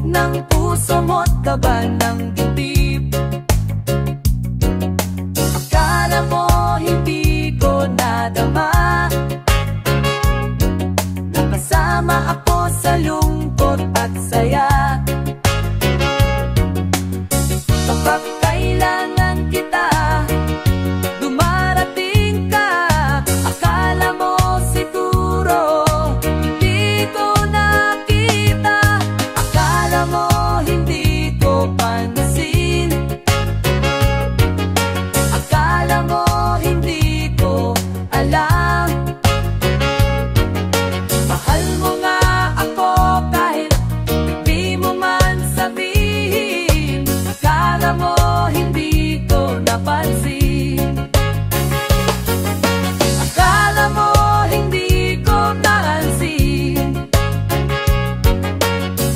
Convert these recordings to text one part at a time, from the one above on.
ng puso mo't kaba ng dibdib. Akala mo hindi ko nadama, nakasama ako sa lungkot at saya. Kapag kailangan kita, dumarating ka. Akala mo siguro hindi ko nakita, akala mo hindi ko pansin, akala mo hindi ko alam. Mahal mo nga ako kahit hindi mo man sabihin, akala mo hindi ko napansin, akala mo hindi ko napansin,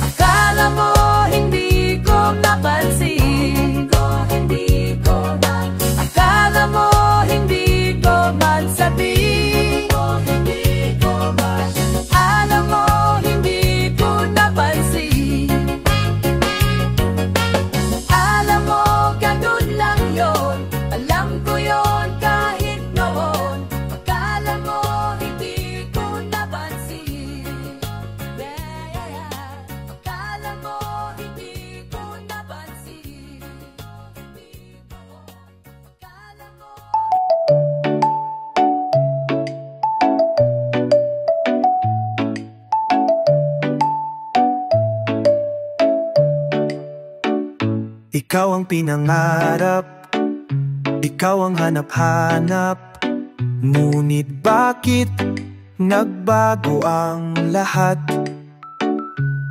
akala mo hindi ko napansin, akala mo hindi ko man sabihin, alam mo hindi ko napansin. Alam mo ganun lang yon, alam ko yon kahit noon. Akala mo hindi ko napansin, akala mo hindi ko napansin, akala mo. Ikaw ang pinangarap, ikaw ang hanap-hanap. Ngunit bakit nagbago ang lahat?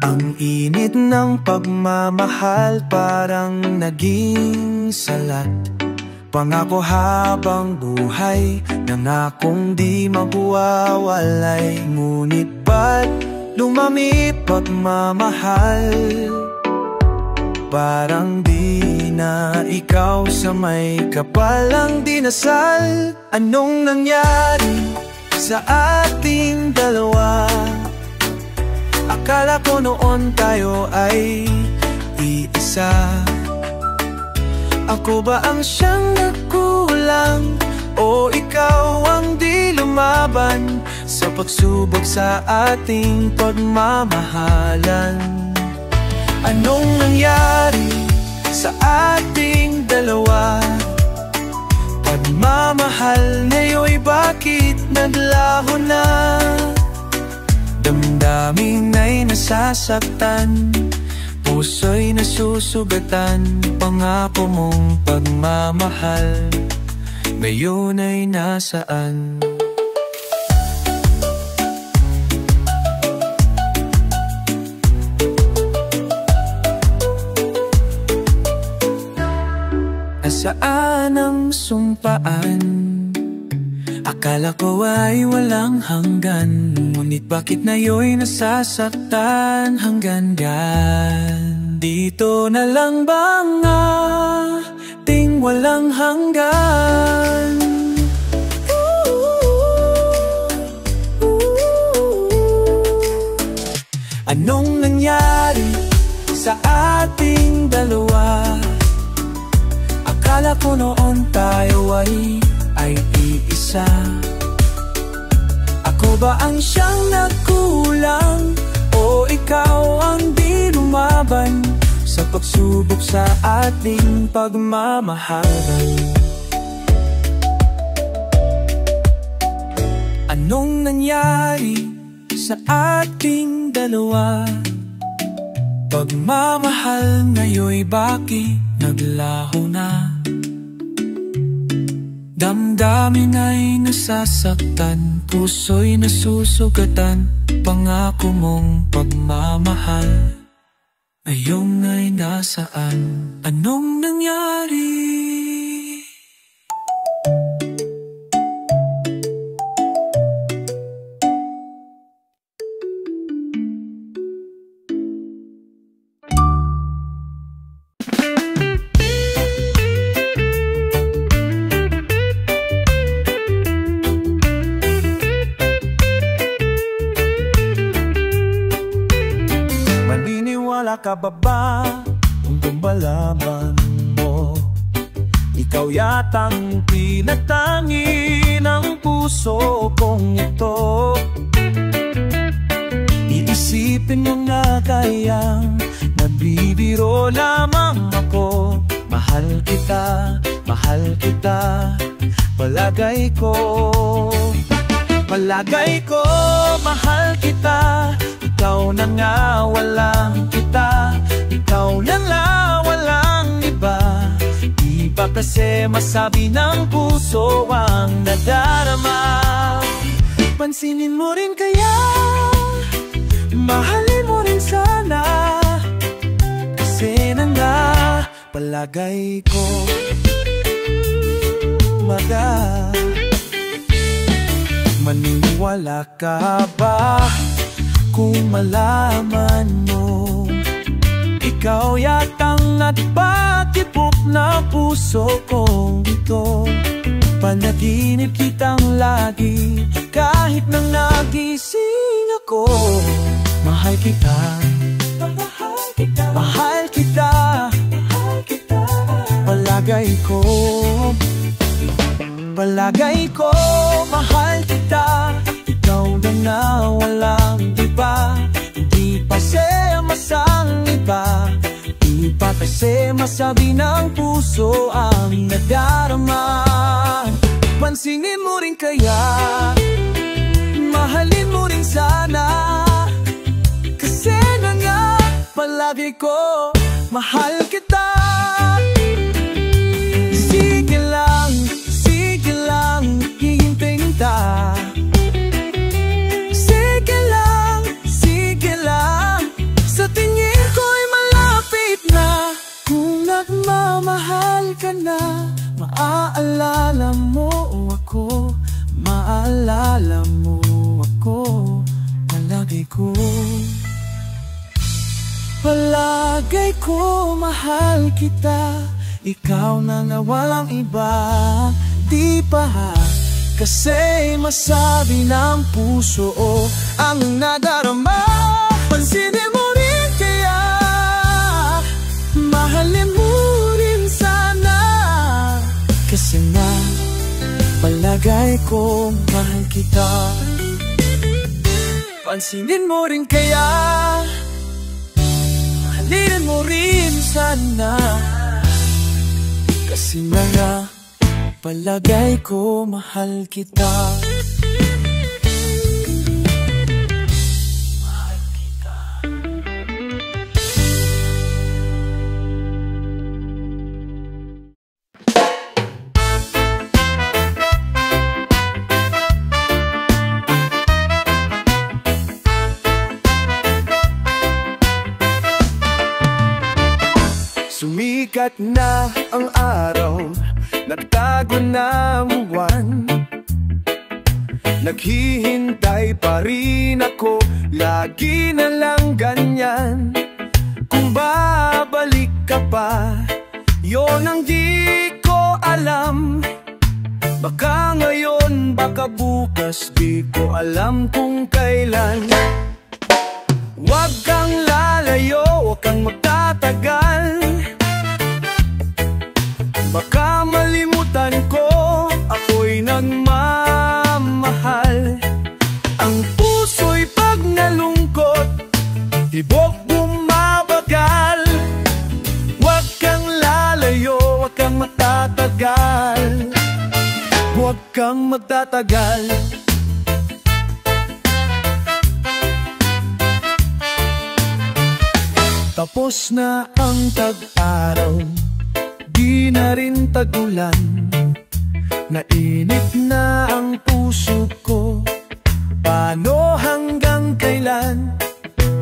Ang init ng pagmamahal parang naging salat. Pangako habang buhay, nangakong di magwawalay. Ngunit ba't lumami pagmamahal? Parang di na ikaw sa may kapalang dinasal. Anong nangyari sa ating dalawa? Akala ko noon tayo ay iisa. Ako ba ang siyang nagkulang? O ikaw ang di lumaban sa pagsubok sa ating pagmamahalan? Anong nangyari sa ating dalawa? Pagmamahal ngayon'y bakit naglaho na? Damdamin ay nasasaktan, puso'y nasusugatan. Pangako mong pagmamahal ngayon ay nasaan? Nasaan ang sumpaan? Akala ko ay walang hanggan. Ngunit bakit na yo'y nasasaktan hanggan gan? Dito na lang ba ang ating walang hanggan? Anong nangyari sa ating dalawa? Akala ko noon tayo ay iisa. Ako ba ang siyang nagkulang? O ikaw ang di lumaban sa pagsubok sa ating pagmamahalan? Anong nangyari sa ating dalawa? Pagmamahal ngayon'y bakit naglaho na? Damdamin ay nasasaktan, puso'y nasusugatan. Pangako mong pagmamahal ngayon ay nasaan? Anong nangyari? Naniniwala ka ba kung lumalaban mo? Ikaw yatang tinatangi ng puso kong ito. Iisipin mo nga kayang nabibiro lamang ako. Mahal kita, palagay ko. Palagay ko, mahal kita. Ikaw na nga, walang kita. Ikaw na nga, walang iba. Di ba kasi masabi ng puso ang nadarama? Pansinin mo rin kaya, mahalin mo rin sana. Kasi na nga, palagay ko, maniniwala ka ba kung malaman mo? Ikaw yatang natipatipok na puso kong ito. Panaginip kitang lagi kahit nang nagising ako. Mahal kita, mahal kita, palagay ko. Palagay ko, mahal kita. Ikaw na nga, walang iba. Di pa masang iba. Di pa kasi masabi ng puso ang nadarama. Pansinin mo rin kaya, mahalin mo rin sana. Kasi na nga, palagi ko, mahal kita. Sige lang, hihintayin ta. Sige lang, sa tingin ko'y malapit na. Kung nagmamahal ka na, maaalala mo ako. Maalala mo ako, palagay ko. Palagay ko, mahal kita. Ikaw na nga, walang iba. Di pa kasi masabi ng puso ang nadarama. Pansinin mo rin kaya, mahalin mo rin sana. Kasi nga, palagay ko, mahal kita. Pansinin mo rin kaya, mahalin mo rin sana. Kasi nga, palagay ko, mahal kita. Mahal kita. Sumikat na ang araw, nagtago na ang buwan. Naghihintay pa rin ako, lagi na lang ganyan. Kung babalik ka pa, yon ang di ko alam. Baka ngayon, baka bukas, di ko alam kung kailan. Huwag kang lalayo, huwag kang magtatagal. Baka malimutan ko, ako'y nagmamahal. Ang puso'y pag nalungkot, tibok bumabagal. Huwag kang lalayo, huwag kang magtatagal. Huwag kang magtatagal. Tapos na ang tag-araw, di na rin tagulan. Nainit na ang puso ko, paano hanggang kailan?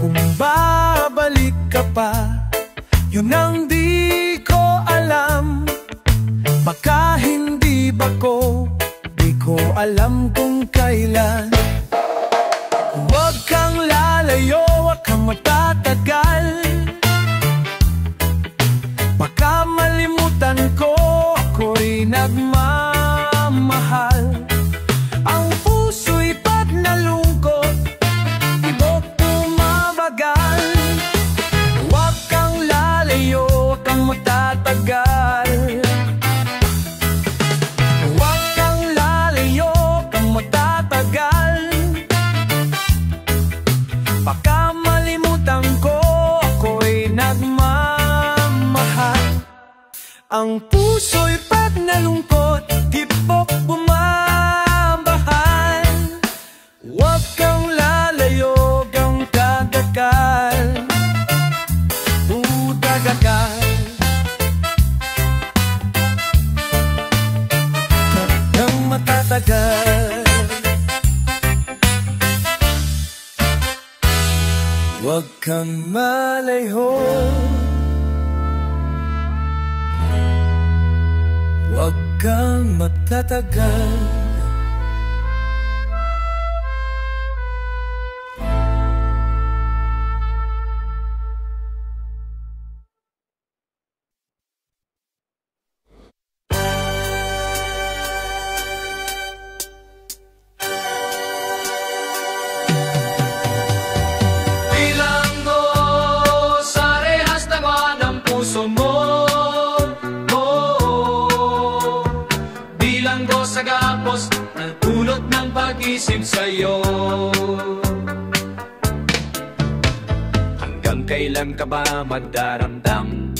Kung babalik ka pa, yun ang di ko alam. Baka hindi ba ko, di ko alam kung kailan. Huwag kang lalayo, huwag kang magtatagal. Baka malimutan ko, ako'y nagmamahal. Ang puso'y pag nalungkot, tibok bumabagal. matatagal. Huwag kang lalayo kung matatagal. Baka malimutan ko ako'y nagmamahal. Ang puso'y pag nalungkot, tibok bumabahal. Huwag kang lalayo kung tatagal. Tatagal. Nang matatagal. Huwag kang malayo. Huwag kang matatagal. Isip sa'yo. Hanggang kailan ka ba magdaramdam?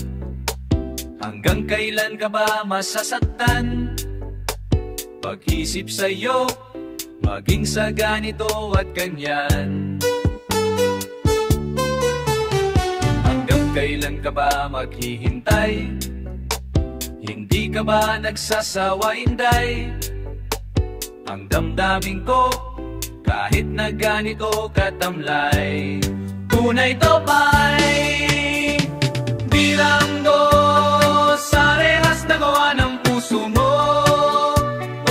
Hanggang kailan ka ba masasaktan? Pag-isip sa'yo, maging sa ganito at ganyan. Hanggang kailan ka ba maghihintay? Hindi ka ba nagsasawa, inday? Ang damdamin ko, kahit na ganito katamlay. Tunay to ba'y bilanggo sa rehas na gawa ng puso mo?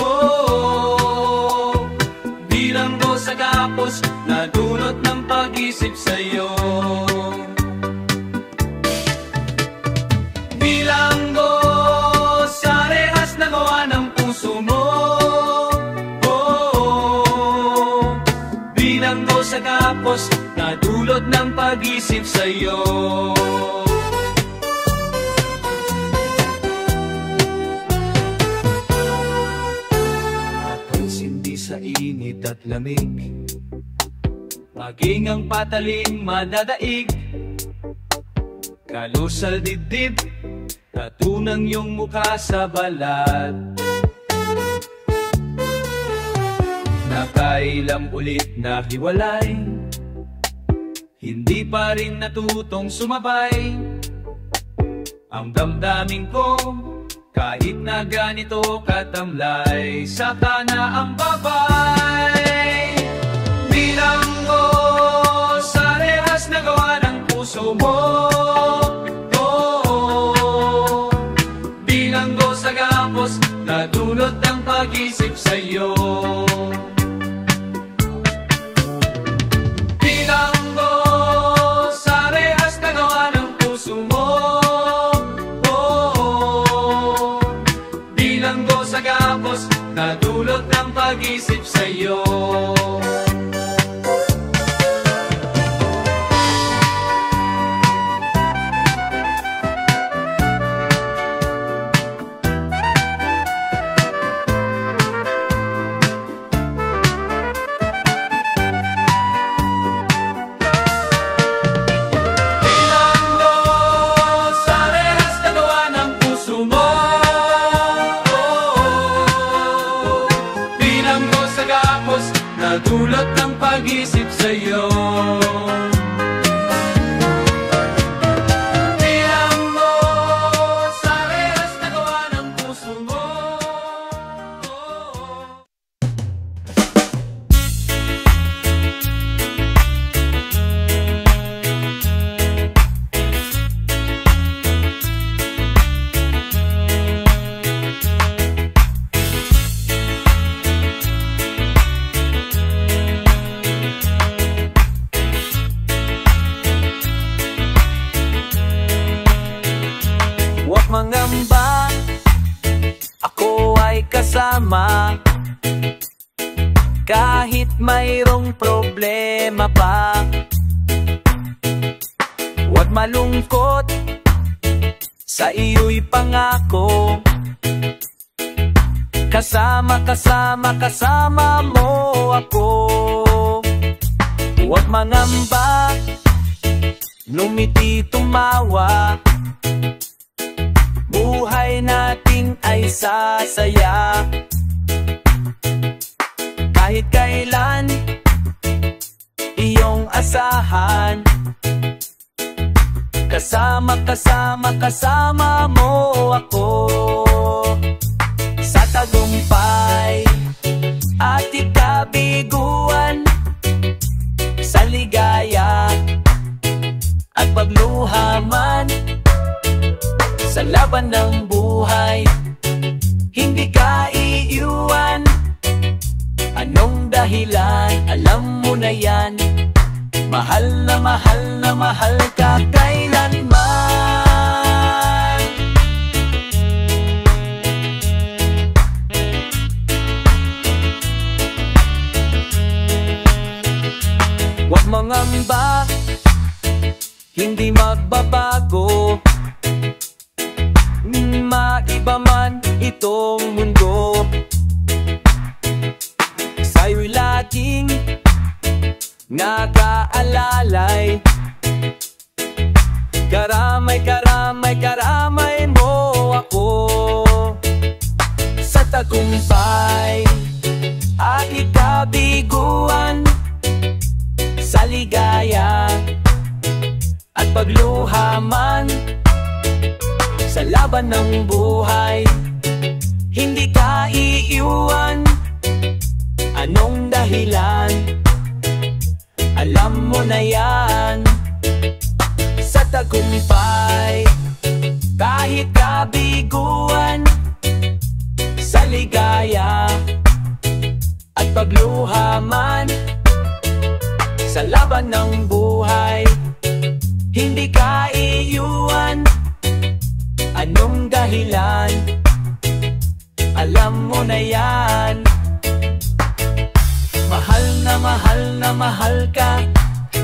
Oh, bilanggo sa kapos na dulot ng pag-isip sa'yo. Bilanggo sa rehas na gawa ng puso mo. Sa kapos na dulot ng pag-isip sa'yo. Pansindi sa init at lamig, maging ang pataling madadaig. Kalusal dibdib, tatunang iyong mukha sa balat. Nakailang ulit na hiwalay, hindi pa rin natutong sumabay. Ang damdamin ko, kahit na ganito katamlay. Saka na ang babay. Bilanggo sa rehas na gawa ng puso mo. Oh, bilanggo sa gapos na dulot ng pag-isip sa'yo. Na dulot ng pag-isip sa'yo. Dulot ng pag-isip sa'yo. Bilang mo sa rehas na gawa ng puso mo. Mangamba, ako ay kasama. Kahit mayroong problema pa, huwag malungkot sa iyo'y pangako. Kasama, kasama, kasama mo ako. Huwag mangamba, lumiti tumawa. Buhay natin ay sasaya. Kahit kailan iyong asahan. Kasama, kasama, kasama mo ako. Sa tagumpay at ikabiguan, sa ligaya at pagluha man, sa laban ng buhay, hindi ka iiwan. Anong dahilan? Alam mo na yan. Mahal na mahal na mahal ka kailanman. Huwag mangamba, hindi magbabago. Maiba man itong mundo, sa'yo'y laging nakaalalay. Karamay, karamay, karamay mo ako. Sa tagumpay at ikabiguan, sa ligaya at pagluha man, sa laban ng buhay, hindi ka iiwan. Anong dahilan? Alam mo na yan. Sa tagumpay, kahit kabiguan, sa ligaya at pagluha man, sa laban ng buhay, hindi ka iiwan. Anong dahilan? Alam mo na yan. Mahal na mahal na mahal ka.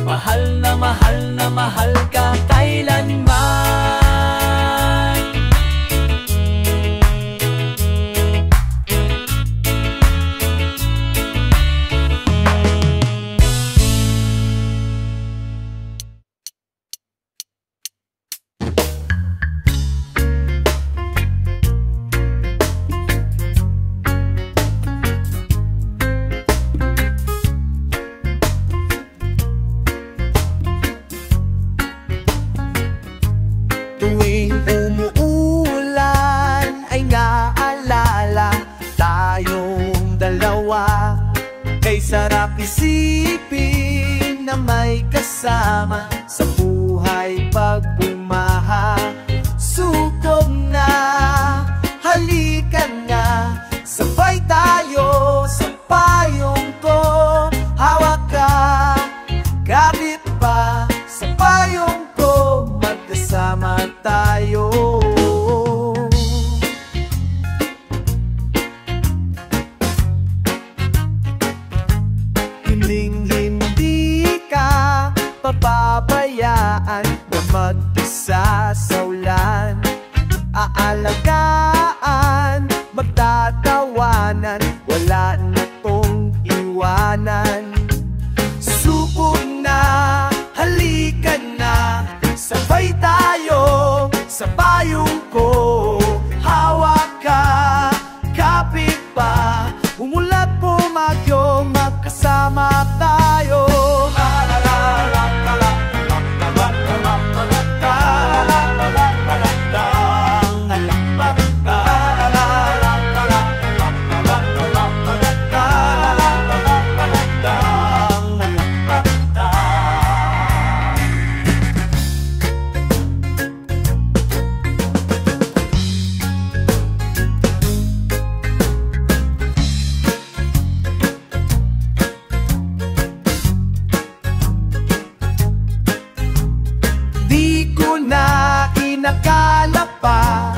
Mahal na mahal na mahal ka kailanman. Tuwing umuulan ay naalala tayong dalawa. Kay sarap isipin na may kasama sa buhay pag bumaha. Sukob na, halika na, sabay tayo sa payong ko. Hawak ka, kapit pa sa payong ko, magkasama tayo. Hindi ka papabayaan na mag-isa sa ulan. Aalagaan, magtatawanan, wala na tong iwanan. Sukob na, halika na, sabay tayo sa payong ko. Hawak ka, kapit pa, umulat pumagyo, magkasama tayo. Nakala pa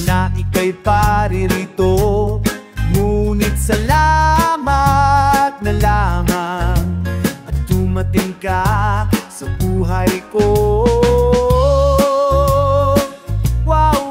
na ika'y paririto, ngunit salamat na lamang at dumating ka sa buhay ko. Wow!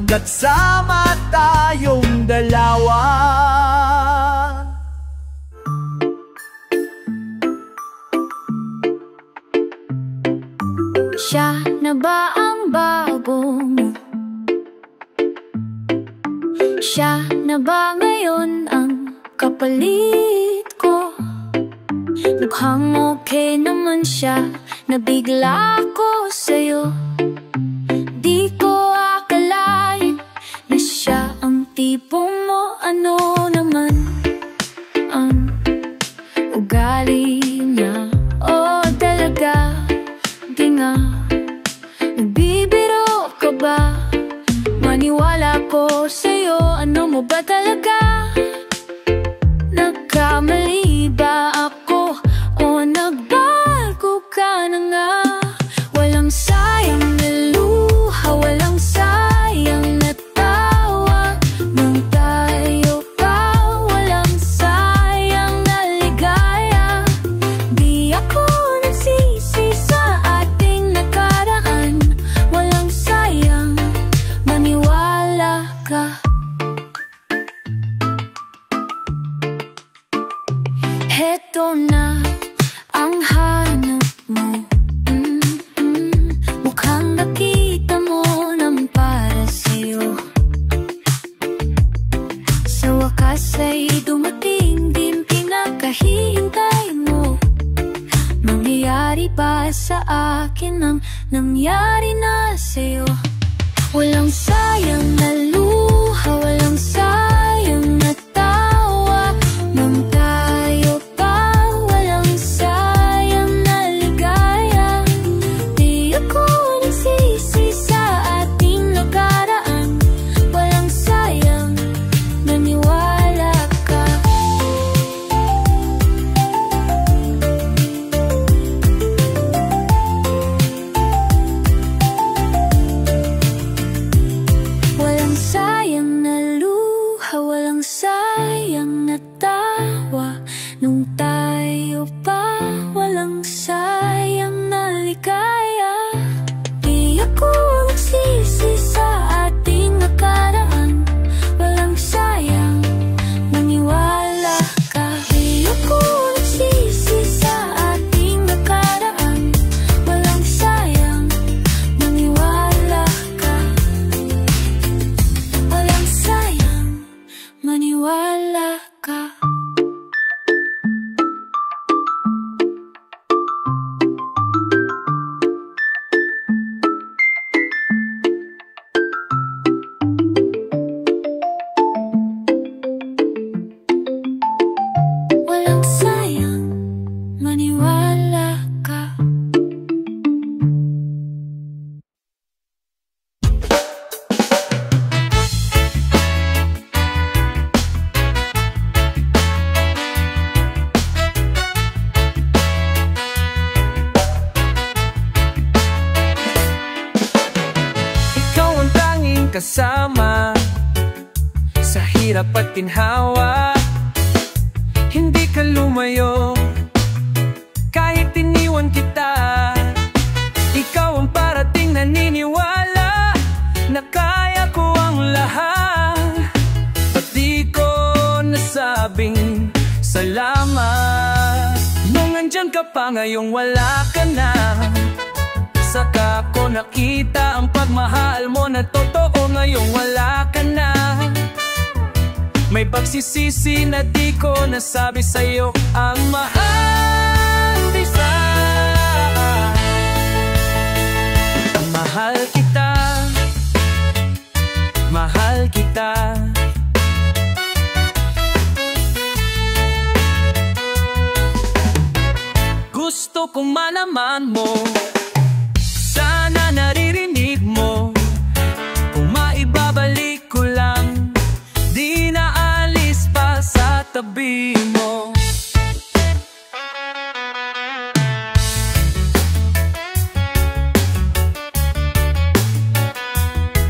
hanggat sama tayong dalawa. Siya na ba ang bago mo? Siya na ba ngayon ang kapalit ko? Mukhang okay naman siya, nabigla ako sa'yo. Di ko akalain na siya ang tipo mo. Ano naman ang ugali niya? Oh, talaga, di nga, nagbibiro ka ba? Maniwala ko sa'yo, ano mo ba talaga? Nagkamali ba ako? O nagbago ka na nga? Walang sayang na luha, walang sayang na tawa. Nung tayo pa, walang sayang na ligaya. Di ako nagsisi sa ating nakaraan. Walang sayang, maniwala ka. Heto na ang hanap mo. Mukhang nakita mo nang para sa'yo. Sa wakas ay dumating din pinakahihintay mo. Mangyayari ba sa akin ang nangyari na sa'yo? Walang sayang na luha, walang sayang na tawa. Nang tayo pa, walang sayang na ligaya. Di ako nagsisi sa ating nakaraan. Walang sayang, maniwala ka. Walang sayang na luha, walang sayang na tawa. Nung tayo pa, walang sayang na ligaya. Di ako nagsisi sa ating nakaraan. Walang sayang, maniwala ka. Di ako nagsisi sa ating nakaraan. Walang sayang, maniwala ka. Walang sayang, maniwala ka. Walang sayang, maniwala ka. Ikaw ang tanging kasama sa hirap at ginhawa. Hindi ka lumayo kahit iniwan kita. Ikaw ang parating naniniwala na kaya ko ang lahat. Ba't di ko nasabing salamat? Nung andyan ka pa, ngayong wala ka na. Saka ko nakita ang pagmahal mo na totoo. Ngayong wala ka na. May pagsisisi na di ko nasabi sa'yo ang mahal isa. Mahal kita, mahal kita. Gusto kong malaman mo, sana naririnig mo. Kung maibabalik ko lang, di na alis pa sa tabi mo.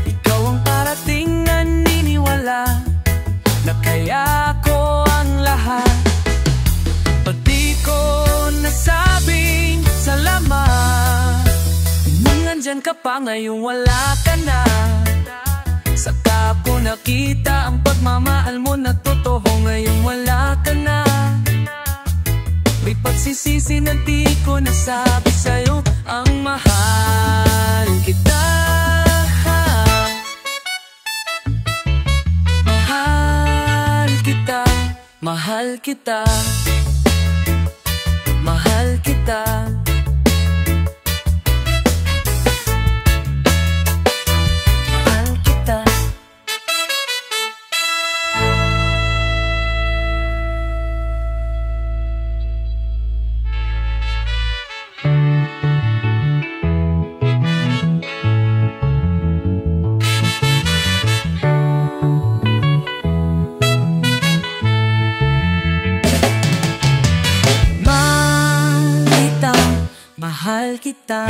Ikaw ang parating naniniwala na kaya ko ang lahat. Pag di ko nasabing salamat, nung nandyan ka pa, ngayong wala ka na. Sa Saka ko nakita ang pagmamahal mo na totoo. Ngayon wala ka na. May pagsisisi na di ko nasabi sa'yo. Ang mahal kita. Mahal kita. Mahal kita. Mahal kita. Mahal kita. Mahal kita.